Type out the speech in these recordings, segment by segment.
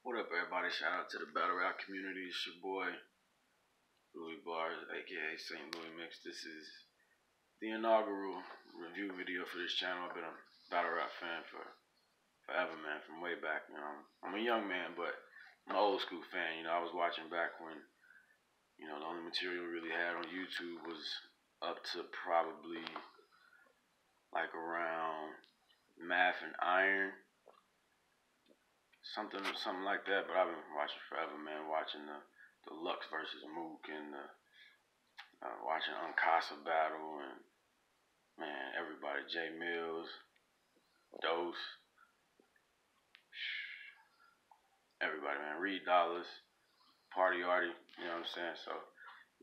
What up, everybody? Shout out to the Battle Rap community. It's your boy, Louis Bars, aka St. Louis Mix. This is the inaugural review video for this channel. I've been a Battle Rap fan for forever, man, from way back. I'm a young man, but I'm an old school fan. I was watching back when, the only material we really had on YouTube was up to probably like around Math and Iron. Something like that, but I've been watching forever, man. Watching the Lux versus Mook and watching Uncasa battle and man, everybody, Jay Mills, Dose, everybody, man. Reed Dollars, Party Artie, you know what I'm saying? So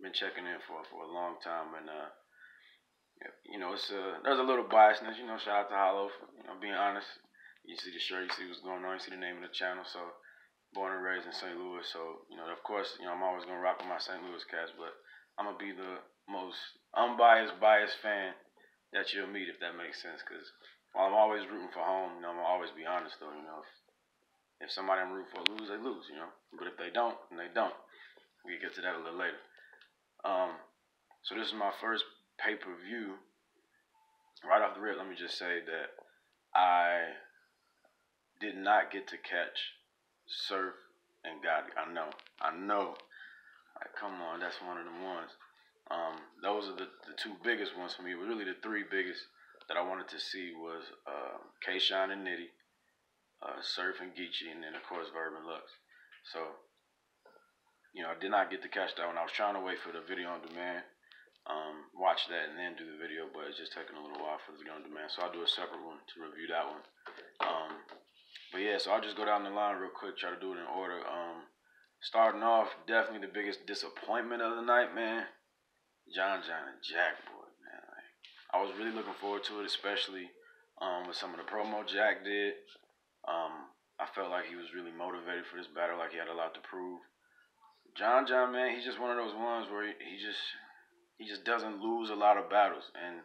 been checking in for a long time, and it's there's a little biasness, shout out to Hollow for being honest. You see the shirt, you see what's going on, you see the name of the channel. So born and raised in St. Louis, so of course, I'm always gonna rock with my St. Louis cats, but I'm gonna be the most biased fan that you'll meet, if that makes sense. Because while I'm always rooting for home, I'm gonna always be honest though. If somebody I'm rooting for lose, they lose, But if they don't, then they don't. We can get to that a little later. So this is my first pay-per-view. Right off the rip, let me just say that I did not get to catch Surf and Gotti. I know. Like, come on, that's one of them ones. Those are the two biggest ones for me. But really, the three biggest that I wanted to see was K-Shine and Nitty, Surf and Geechee, and then of course Verb and Lux. So, I did not get to catch that one. I was trying to wait for the video on demand, watch that, and then do the video, but it's just taking a little while for the video on demand. So I'll do a separate one to review that one. But yeah, so I'll just go down the line real quick, try to do it in order. Starting off, definitely the biggest disappointment of the night, man. John and Jack, boy, man. Like, I was really looking forward to it, especially with some of the promo Jack did. I felt like he was really motivated for this battle, like he had a lot to prove. John, man, he's just one of those ones where he just doesn't lose a lot of battles, and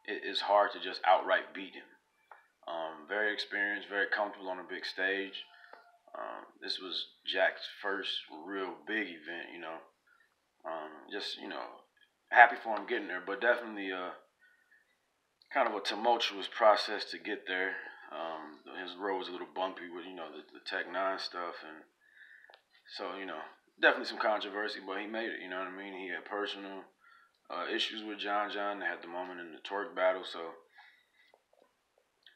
it's hard to just outright beat him. Very experienced, very comfortable on a big stage. This was Jack's first real big event, happy for him getting there, but definitely kind of a tumultuous process to get there. His road was a little bumpy with, the Tech 9 stuff, and so, definitely some controversy, but he made it, you know what I mean? He had personal issues with John. They had the moment in the twerk battle, so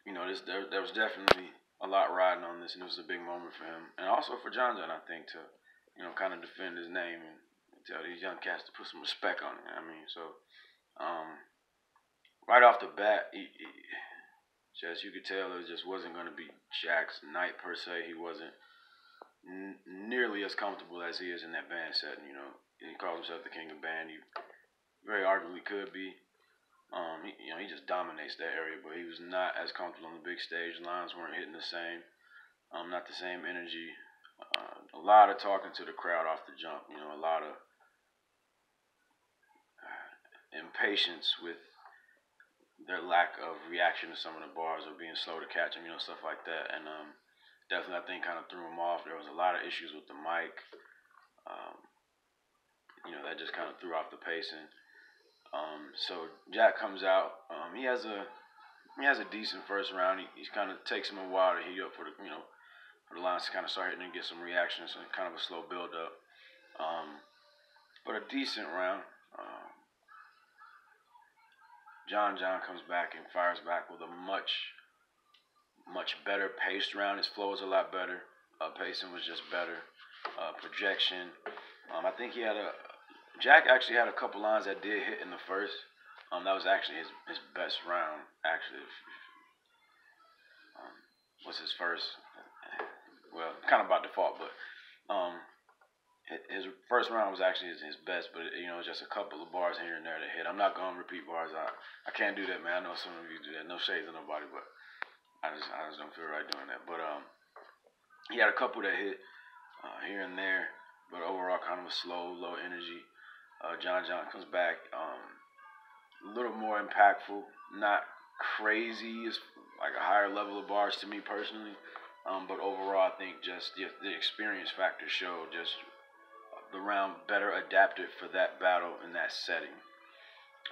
there was definitely a lot riding on this, and it was a big moment for him, and also for John, I think, to kind of defend his name and tell these young cats to put some respect on it. So right off the bat, you could tell it just wasn't going to be Jack's night per se. He wasn't nearly as comfortable as he is in that band setting. He calls himself the king of band. He very arguably could be. He just dominates that area, but he was not as comfortable on the big stage. Lines weren't hitting the same, not the same energy. A lot of talking to the crowd off the jump. A lot of impatience with their lack of reaction to some of the bars or being slow to catch them, stuff like that. And definitely, I think, kind of threw him off. There was a lot of issues with the mic. That just kind of threw off the pacing. So Jack comes out. He has a decent first round. He kind of takes him a while to heat up for the lines to kind of start hitting and get some reactions, and kind of a slow build up. But a decent round. John comes back and fires back with a much better paced round. His flow was a lot better. Pacing was just better. Projection. I think Jack actually had a couple lines that did hit in the first. That was actually his best round. Actually, was his first. Well, kind of by default, but his first round was actually his best. But just a couple of bars here and there that hit. I'm not gonna repeat bars. I can't do that, man. I know some of you do that. No shades on nobody, but I just don't feel right doing that. But he had a couple that hit here and there, but overall kind of a slow, low energy. John comes back a little more impactful, not crazy. It's like a higher level of bars to me personally. But overall, I think just the experience factor showed just the round better adapted for that battle in that setting.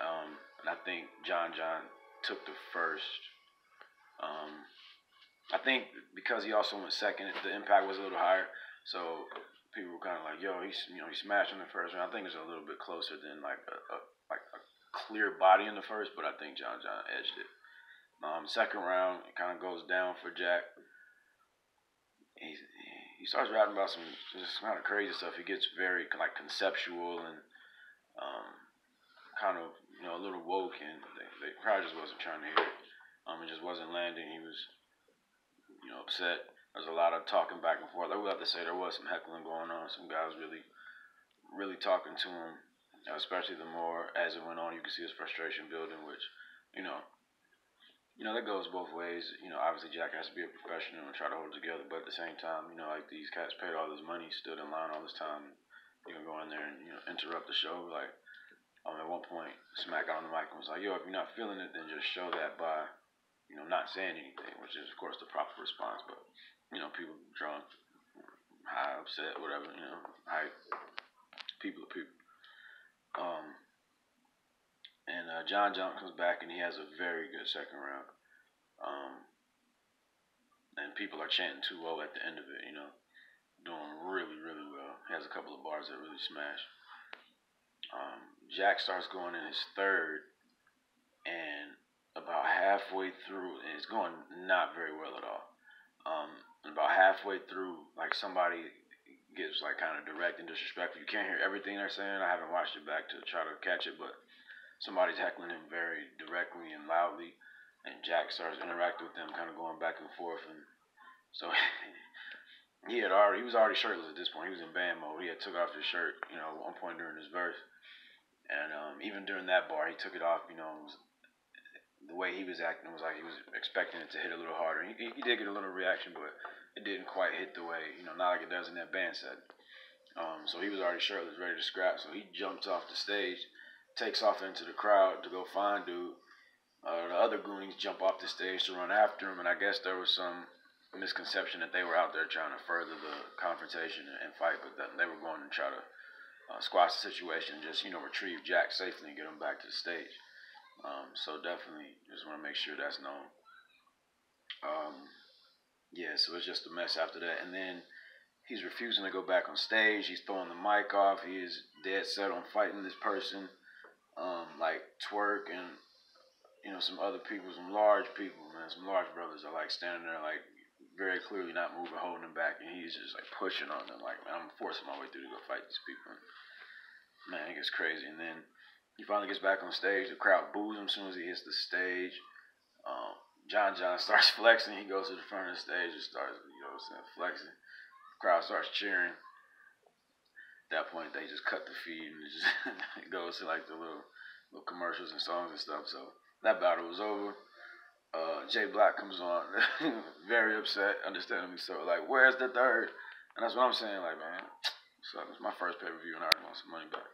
And I think John took the first. Um, I think because he also went second, the impact was a little higher. So people were kind of like, "Yo, he smashed in the first round." I think it's a little bit closer than like a clear body in the first, but I think John edged it. Second round, it kind of goes down for Jack. He he starts rapping about some just kind of crazy stuff. He gets very like conceptual and um, kind of a little woke, and the crowd just wasn't trying to hear it. It just wasn't landing. He was upset. There was a lot of talking back and forth. I would have to say there was some heckling going on. Some guys really talking to him, especially the more as it went on, you could see his frustration building, which you know that goes both ways. Obviously Jack has to be a professional and try to hold it together, but at the same time, like these cats paid all this money, stood in line all this time, you can go in there and interrupt the show. Like, at one point, Smack got on the mic and was like, "Yo, if you're not feeling it, then just show that by, not saying anything," which is of course the proper response. But people drunk, high, upset, whatever. Hype, people are people. Um, and John comes back and he has a very good second round. Um, and people are chanting 2-0 at the end of it. Doing really well. He has a couple of bars that really smash. Jack starts going in his third, and about halfway through, and it's going not very well at all. About halfway through, like somebody gives like kind of direct and disrespectful. You can't hear everything they're saying. I haven't watched it back to try to catch it, but somebody's heckling him very directly and loudly, and Jack starts interacting with them, kind of going back and forth, and so he was already shirtless at this point. He was in band mode. He had took off his shirt, at one point during his verse, and even during that bar, he took it off. The way he was acting was like he was expecting it to hit a little harder. He did get a little reaction, but it didn't quite hit the way, not like it does in that band set. So he was already shirtless, ready to scrap. So he jumps off the stage, takes off into the crowd to go find dude. The other Goonies jump off the stage to run after him, and I guess there was some misconception that they were out there trying to further the confrontation and fight, but that they were going to try to squash the situation and just, retrieve Jack safely and get him back to the stage. So definitely just want to make sure that's known. Yeah, so it's just a mess after that. And then he's refusing to go back on stage. He's throwing the mic off. He is dead set on fighting this person. Like Twerk and, some other people, some large people, man, some large brothers are like standing there like very clearly not moving, holding him back. And he's just like pushing on them like, man, I'm forcing my way through to go fight these people. Man, it gets crazy. And then he finally gets back on stage. The crowd boos him as soon as he hits the stage. John starts flexing. He goes to the front of the stage and starts, flexing. The crowd starts cheering. At that point, they just cut the feed and it goes to like the little commercials and songs and stuff. So that battle was over. Jay Black comes on, very upset, understandably so. Like, where's the third? And that's what I'm saying. Like, man, so it's my first pay-per-view and I already want some money back.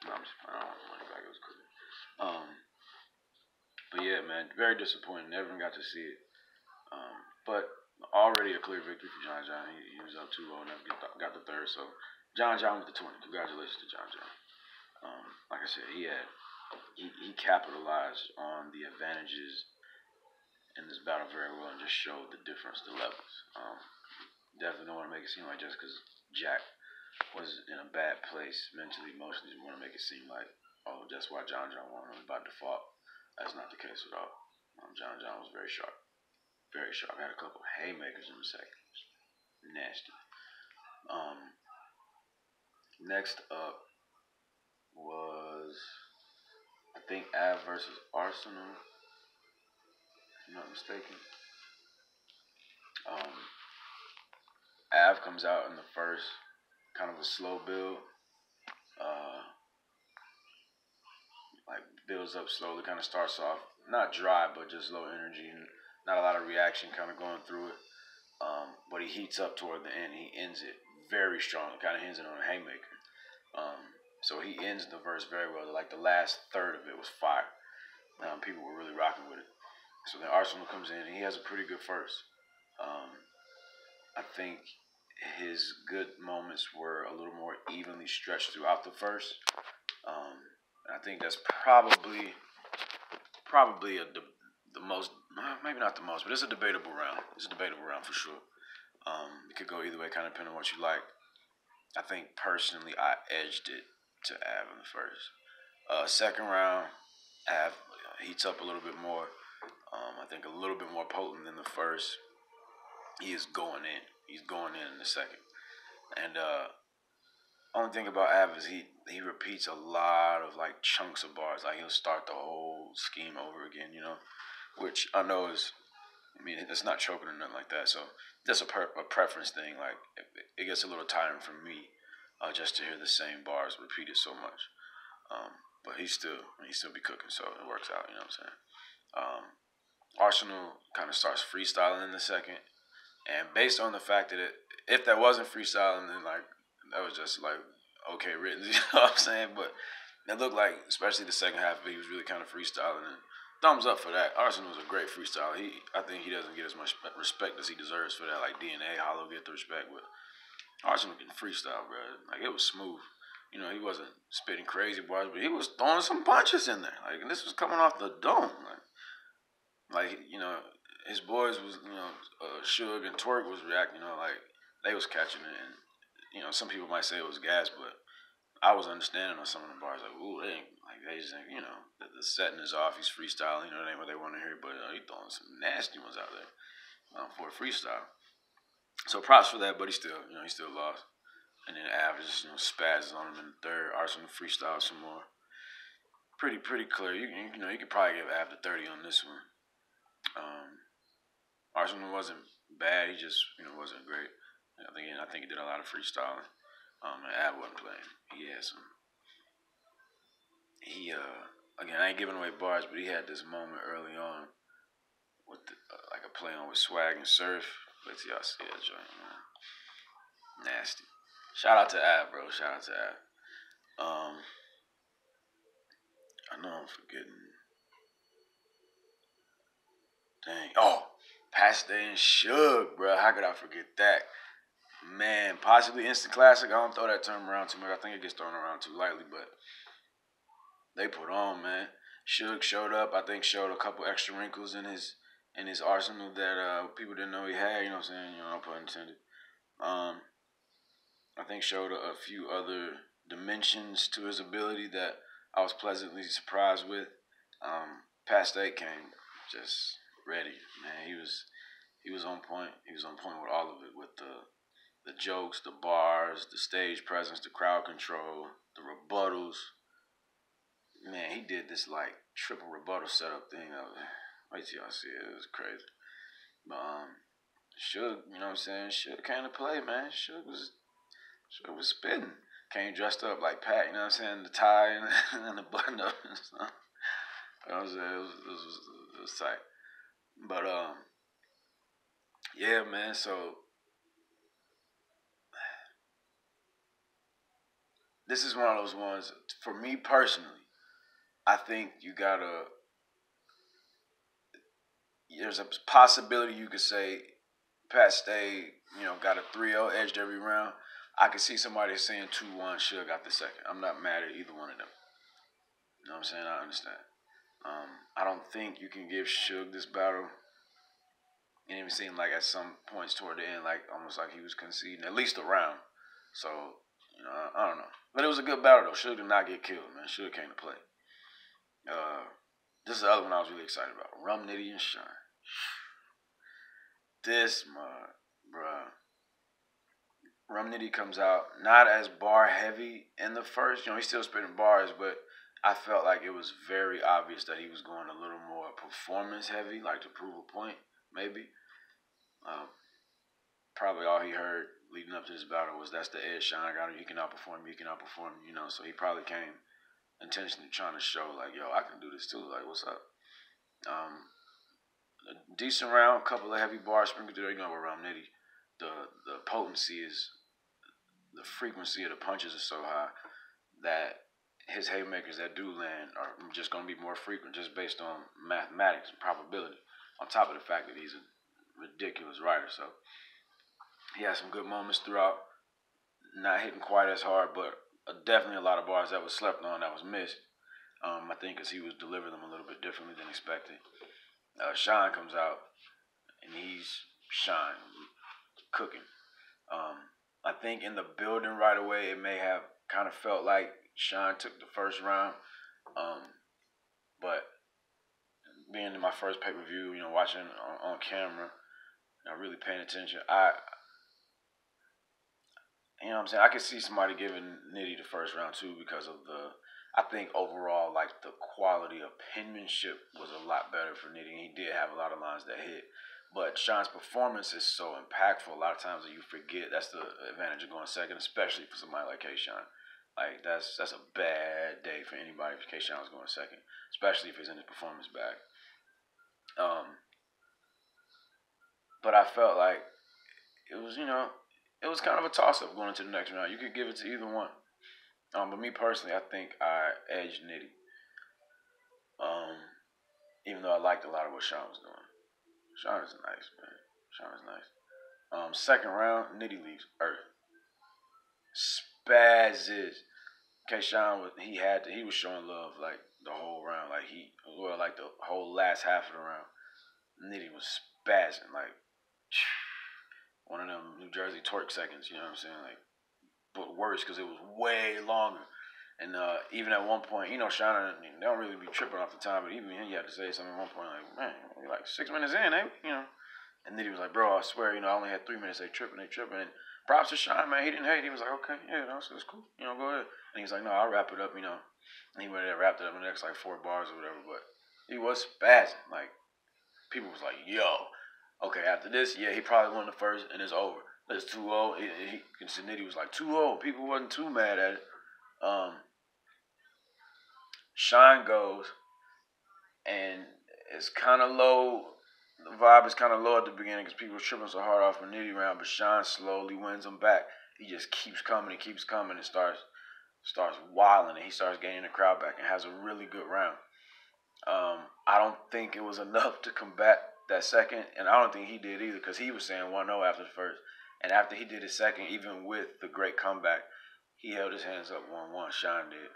No, I don't want money back. It was cool. But yeah, man, very disappointing. Never got to see it. But already a clear victory for John. He was up 2-0 and got the third. So John with the 20. Congratulations to John. Like I said, he capitalized on the advantages in this battle very well and just showed the difference, the levels. Definitely don't want to make it seem like just because Jack was in a bad place mentally, emotionally, want to make it seem like, oh, that's why John won by default. That's not the case at all. John was very sharp. Very sharp. Had a couple of haymakers in the second. Nasty. Next up was, I think, Av versus Arsenal. If I'm not mistaken. Av comes out in the first, kind of a slow build. Like builds up slowly, kind of starts off not dry, but just low energy and not a lot of reaction, kind of going through it. But he heats up toward the end. He ends it very strong. Kind of ends it on a haymaker. So he ends the verse very well. Like the last third of it was fire. People were really rocking with it. So then Arsenal comes in and he has a pretty good first. I think his good moments were a little more evenly stretched throughout the first. Um, I think that's probably the most, maybe not the most, but it's a debatable round. It's a debatable round for sure. It could go either way, kind of depending on what you like. I think personally, I edged it to Av in the first. Second round, Av heats up a little bit more. I think a little bit more potent than the first. He is going in. He's going in the second. And only thing about Av is he repeats a lot of like chunks of bars. Like he'll start the whole scheme over again, which I know is. I mean, it's not choking or nothing like that. So that's a preference thing. Like it gets a little tiring for me, just to hear the same bars repeated so much. But he still be cooking, so it works out. You know what I'm saying? Arsenal kind of starts freestyling in the second, and based on the fact that if that wasn't freestyling, then like that was just like okay written. You know what I'm saying? But it looked like, especially the second half, he was really kind of freestyling. And thumbs up for that. Arsenal is a great freestyler. I think he doesn't get as much respect as he deserves for that. Like DNA, Hollow get the respect, but Arsenal can freestyle, bro. Like it was smooth. He wasn't spitting crazy bars, but he was throwing some punches in there. Like, and this was coming off the dome. His boys was, Suge and Twerk was reacting. Like they was catching it, and some people might say it was gas, but I was understanding on some of the bars. Like, ooh, they ain't like they just, the setting is off. He's freestyling. It ain't what they want to hear, but he throwing some nasty ones out there for a freestyle. So props for that, but he still lost. And then Av just, spazzes on him in the third. Arsenal freestyle some more. Pretty clear. You could probably give Av the 30 on this one. Arsenal wasn't bad. He just, wasn't great. I think he did a lot of freestyling. And Av wasn't playing. He had some. Again, I ain't giving away bars, but he had this moment early on with like a play on with Swag and Surf. Wait till y'all see that joint, man. Nasty. Shout out to Av, bro. Shout out to Av. I know I'm forgetting. Dang. Oh, Pasta and Suge, bro. How could I forget that? Man, possibly instant classic. I don't throw that term around too much. I think it gets thrown around too lightly, but they put on, man. Suge showed up. I think showed a couple extra wrinkles in his arsenal that people didn't know he had. You know what I'm saying? No pun intended. I think showed a few other dimensions to his ability that I was pleasantly surprised with. Past eight came just ready, man. He was on point. He was on point with all of it, with the jokes, the bars, the stage presence, the crowd control, the rebuttals. Man, he did this like triple rebuttal setup thing. Wait till y'all see it. It was crazy. But Suge, you know what I'm saying? Suge came to play, man. Suge was spitting. Came dressed up like Pat, you know what I'm saying? The tie and the button up and stuff. You know what I'm saying? It was tight. But yeah, man. So this is one of those ones for me personally. I think you gotta. There's a possibility you could say Pat Stay, got a 3-0 edged every round. I could see somebody saying 2-1, Suge got the second. I'm not mad at either one of them. You know what I'm saying? I understand. I don't think you can give Suge this battle. It even seemed like at some points toward the end, like almost like he was conceding at least a round. So, I don't know. But it was a good battle though. Suge did not get killed, man. Suge came to play. This is the other one I was really excited about. Rum Nitty and Shine. This mud, bruh. Rum Nitty comes out not as bar heavy in the first. He's still spitting bars, but I felt like it was very obvious that he was going a little more performance heavy, like to prove a point, maybe. Um, Probably all he heard leading up to this battle was that's the edge Shine. I got him. He can outperform me. He can outperform me. So he probably came intentionally trying to show like, yo, I can do this too. Like, what's up? A decent round, couple of heavy bars sprinkled through there. With Rum Nitty, the potency is, the frequency of the punches is so high that his haymakers that do land are just going to be more frequent just based on mathematics and probability, on top of the fact that he's a ridiculous writer. So He had some good moments throughout, not hitting quite as hard, but definitely a lot of bars that was slept on, that was missed. I think because he was delivering them a little bit differently than expected. Sean comes out and he's Sean cooking. Um, I think in the building right away, it may have kind of felt like Sean took the first round, um, but being in my first pay per view, watching on camera, really paying attention, what I'm saying, I could see somebody giving Nitty the first round too because of I think overall, like the quality of penmanship was a lot better for Nitty. He did have a lot of lines that hit, but Sean's performance is so impactful. A lot of times that you forget that's the advantage of going second, especially for somebody like K-Sean. Like that's a bad day for anybody if K-Sean was going second, especially if he's in his performance bag. Um, but I felt like it was, it was kind of a toss up going into the next round. You could give it to either one. But me personally, I think I edged Nitty. Um, Even though I liked a lot of what Sean was doing. Sean is nice, man. Sean is nice. Second round, Nitty leaves Earth. Spazzes. Okay, Sean was he was showing love like the whole round, like the whole last half of the round. Nitty was spazzing like one of them New Jersey twerk seconds. You know what I'm saying? Like, but worse because it was way longer. And even at one point, Sean, they don't really be tripping off the time, but even he had to say something at one point, like, man, we're like 6 minutes in, And then he was like, bro, I swear, I only had 3 minutes. They tripping. And props to Sean, man. He didn't hate. He was like, okay, yeah, that's cool. Go ahead. And he was like, no, I'll wrap it up, And he went there, wrapped it up in the next, like, 4 bars or whatever. But he was spazzing. Like, people was like, yo, okay, after this, yeah, he probably won the first, and it's over. It's 2-0. Nitty was like 2-0. People wasn't too mad at it. Sean goes, and it's kind of low. The vibe is kind of low at the beginning because people were tripping so hard off a Nitty round, but Sean slowly wins them back. He just keeps coming and starts wilding, and he starts gaining the crowd back and has a really good round. I don't think it was enough to combat that second, and I don't think he did either because he was saying 1-0 after the first. And after he did his second, even with the great comeback, he held his hands up 1-1. Sean did.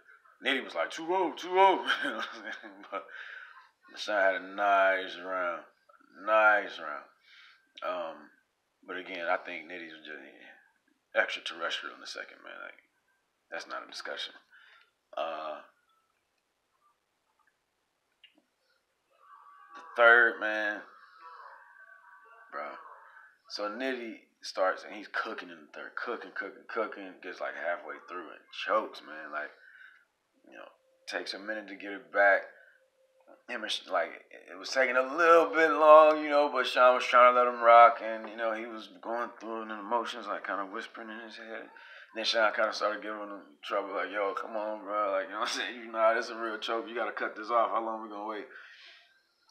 Nitty was like 2-0, 2-0. You know what I'm saying? But Sean had a nice round. Nice round. But again, I think Nitty's was just extraterrestrial in the second, man. Like, that's not a discussion. The third, man, bro. So Nitty starts and he's cooking in the third. Cooking. Gets like halfway through and chokes, man. Like, takes a minute to get it back. Like, it was taking a little bit long, but Sean was trying to let him rock, and, he was going through it in emotions, like, kind of whispering in his head. And then Sean kind of started giving him trouble, like, yo, come on, bro. Like, what I'm saying? This is a real choke. You got to cut this off. How long we going to wait?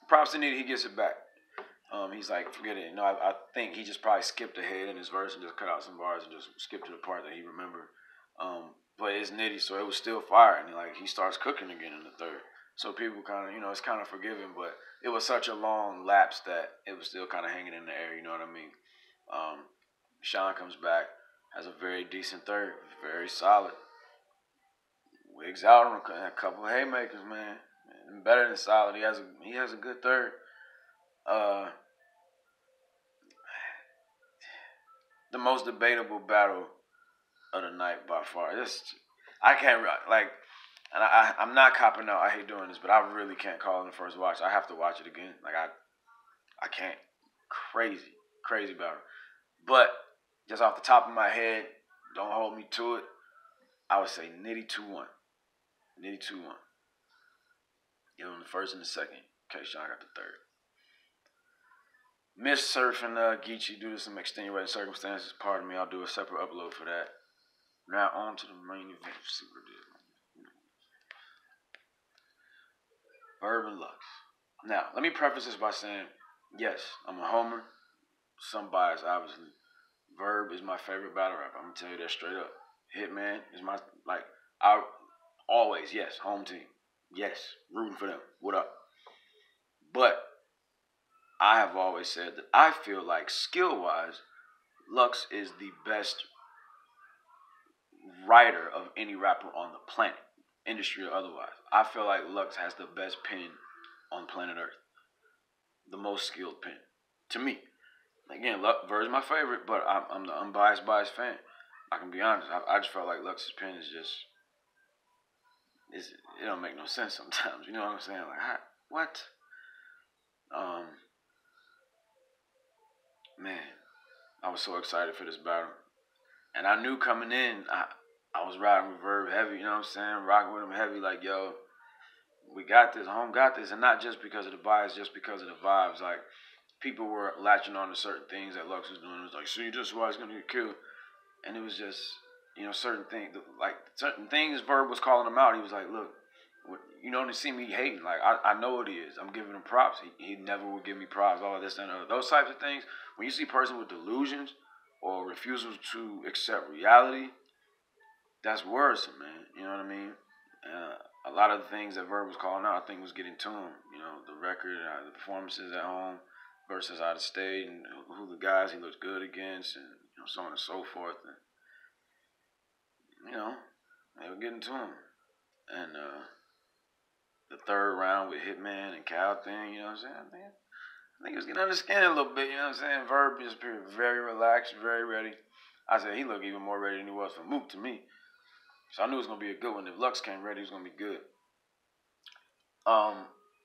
Props to Nitty, he gets it back. He's like, forget it. I think he just probably skipped ahead in his verse and just cut out some bars and just skipped to the part that he remembered. But it's Nitty, so it was still fire. And, he starts cooking again in the third. So people kind of, it's kind of forgiving, but it was such a long lapse that it was still kind of hanging in the air, you know what I mean? Sean comes back, has a very decent third, very solid. Wigs out on a couple of haymakers, man. Better than solid. He has a good third. The most debatable battle of the night by far. I can't, like, and I'm not copping out. I hate doing this, but I really can't call it the first watch. I have to watch it again. Like, I can't. Crazy battle. But just off the top of my head, don't hold me to it. I would say Nitty 2-1. Nitty 2-1. Give him the first and the second. Okay, Sean got the third. Missed surfing Geechee due to some extenuating circumstances. Pardon me, I'll do a separate upload for that. Now on to the main event. Let's see what it is. Verb and Lux. Now, let me preface this by saying, yes, I'm a homer. Some bias, obviously. Verb is my favorite battle rapper. I'm going to tell you that straight up. Hitman is my, I always, yes, home team. Yes, rooting for them. What up? But I have always said that I feel like skill-wise, Lux is the best writer of any rapper on the planet, industry or otherwise. I feel like Lux has the best pen on planet Earth, the most skilled pen, to me. Again, Verb's my favorite, but I'm the unbiased fan. I can be honest. I just felt like Lux's pen is just it don't make no sense sometimes. You know what I'm saying? Like what? Um, man, I was so excited for this battle, and I knew coming in, I was riding with Verb heavy. You know what I'm saying? Rocking with him heavy, like yo, we got this, home got this, and not just because of the bias, just because of the vibes. Like people were latching on to certain things that Lux was doing. It was like, see, this is why he's gonna get killed, and it was just certain things like certain things. Verb was calling him out. He was like, look. You don't see me hating. Like, I know what he is. I'm giving him props. He never would give me props. All of this and those types of things. When you see a person with delusions or refusal to accept reality, that's worrisome, man. You know what I mean? A lot of the things that Verb was calling out, I think, was getting to him. You know, the record, the performances at home versus out of state, and who the guys he looks good against, and so on and so forth. And they were getting to him. And the third round with Hitman and Cal thing, you know what I'm saying? I think he was getting under skin a little bit, you know what I'm saying? Verb just very relaxed, very ready. I said he looked even more ready than he was for Mook to me. So I knew it was going to be a good one. If Lux came ready, it was going to be good.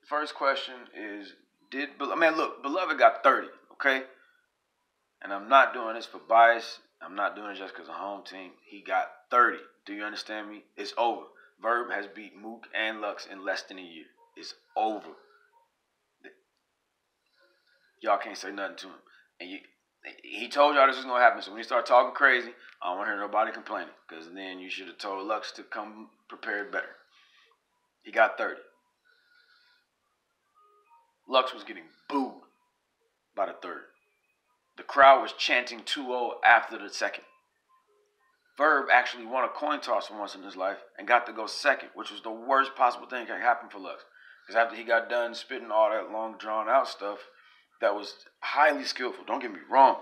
First question is, look, Beloved got 30, okay? And I'm not doing this for bias. I'm not doing it just because of home team. He got 30. Do you understand me? It's over. Verb has beat Mook and Lux in less than a year. It's over. Y'all can't say nothing to him. And he told y'all this was going to happen. So when he started talking crazy, I don't want to hear nobody complaining. Because then you should have told Lux to come prepared better. He got 30. Lux was getting booed by the third. The crowd was chanting 2-0 after the second. Verb actually won a coin toss for once in his life and got to go second, which was the worst possible thing that could happen for Lux. Because after he got done spitting all that long, drawn-out stuff that was highly skillful, don't get me wrong,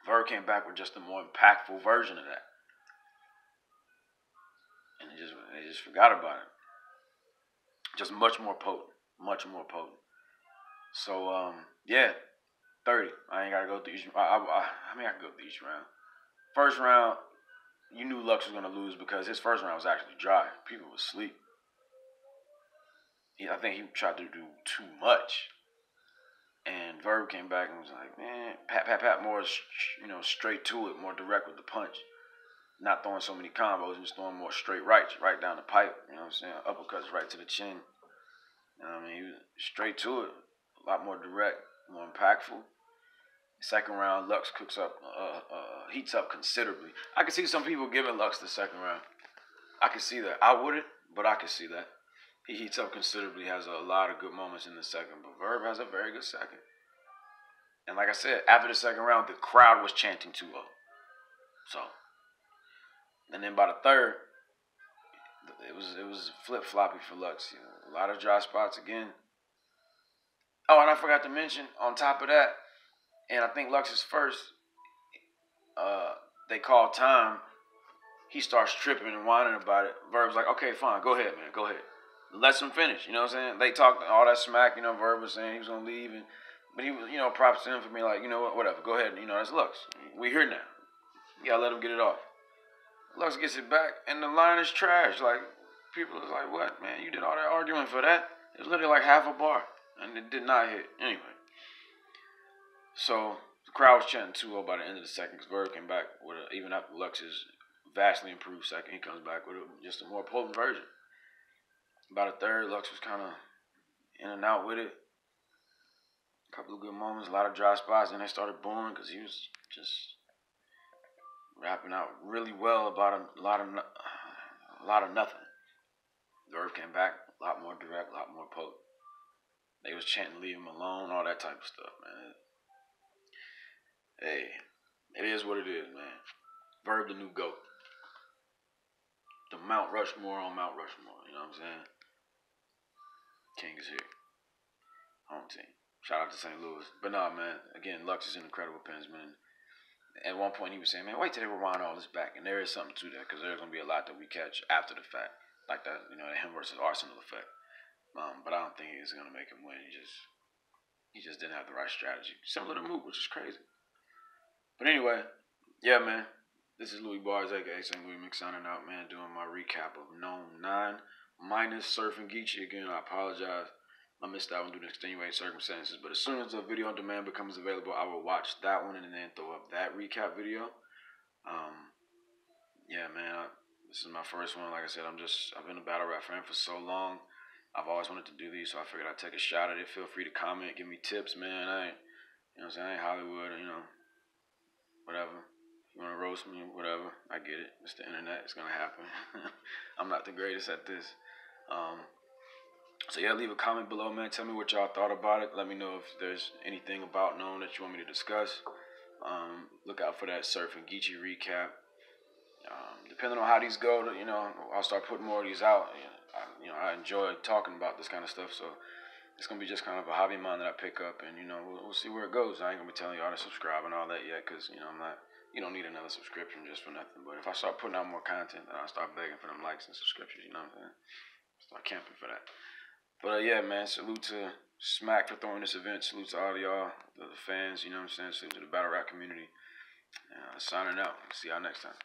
Verb came back with just a more impactful version of that. And they just forgot about it. Just much more potent. Much more potent. So, yeah, 30. I ain't got to go through each round. I can go through each round. First round, you knew Lux was going to lose because his first round was actually dry. People were asleep. I think he tried to do too much. And Verb came back and was like, man, pat, more, straight to it, more direct with the punch. Not throwing so many combos, just throwing more straight rights, right down the pipe. You know what I'm saying? Uppercuts right to the chin. You know what I mean? He was straight to it, a lot more direct, more impactful. Second round, Lux heats up considerably. I can see some people giving Lux the second round. I can see that. I wouldn't, but I can see that. He heats up considerably, has a lot of good moments in the second, but Verb has a very good second. And like I said, after the second round, the crowd was chanting 2-0. So, and then by the third, it was flip-floppy for Lux. A lot of dry spots again. Oh, and I forgot to mention, on top of that, and I think Lux's first, they called time. He starts tripping and whining about it. Verb's like, okay, fine, go ahead, man, go ahead. Let him finish, you know what I'm saying? They talked all that smack, Verb was saying he was going to leave. But he was, props to him for being like, you know what, whatever, go ahead. That's Lux. We here now. You got to let him get it off. Lux gets it back, and the line is trash. Like, people is like, what, man? You did all that arguing for that? It was literally like half a bar, and it did not hit. Anyway. So, the crowd was chanting 2-0 by the end of the second, because Verb came back with even after Lux's vastly improved second, he comes back with just a more potent version. By the third, Lux was kind of in and out with it. A couple of good moments, a lot of dry spots, and they started booing because he was just rapping out really well about a lot of nothing. Verb came back a lot more direct, a lot more potent. They was chanting, leave him alone, all that type of stuff, man. Hey, it is what it is, man. Verb the new GOAT. The Mount Rushmore on Mount Rushmore, you know what I'm saying? King is here. Home team. Shout out to St. Louis. But nah, man, again, Lux is an incredible pens, man. at one point he was saying, man, wait till they rewind all this back. And there is something to that because there's going to be a lot that we catch after the fact. Like that, the him versus Arsenal effect. But I don't think he's going to make him win. He just didn't have the right strategy. Similar to Mook, which is crazy. But anyway, yeah, man. This is Louis Bars, aka St. Louis Mix, signing out, man, doing my recap of NOME 9 minus Surf and Geechee. Again, I apologize. I missed that one due to extenuating circumstances. But as soon as the video on demand becomes available, I will watch that one and then throw up that recap video. Yeah, man. This is my first one. Like I said, I've been a battle rap fan for so long. I've always wanted to do these, so I figured I'd take a shot at it. Feel free to comment, give me tips, man. I ain't Hollywood, whatever. You want to roast me, whatever. I get it. It's the internet. It's going to happen. I'm not the greatest at this. So, yeah, leave a comment below, man. Tell me what y'all thought about it. Let me know if there's anything about NOME that you want me to discuss. Look out for that Surf and Geechee recap. Depending on how these go, I'll start putting more of these out. I enjoy talking about this kind of stuff, so it's gonna be just kind of a hobby of mine that I pick up, and we'll see where it goes. I ain't gonna be telling y'all to subscribe and all that yet, cause I'm not. You don't need another subscription just for nothing. But if I start putting out more content, then I'll start begging for them likes and subscriptions. You know what I'm saying? Start camping for that. But yeah, man. Salute to Smack for throwing this event. Salute to all of y'all, the fans. You know what I'm saying? Salute to the battle rap community. Signing out. See y'all next time.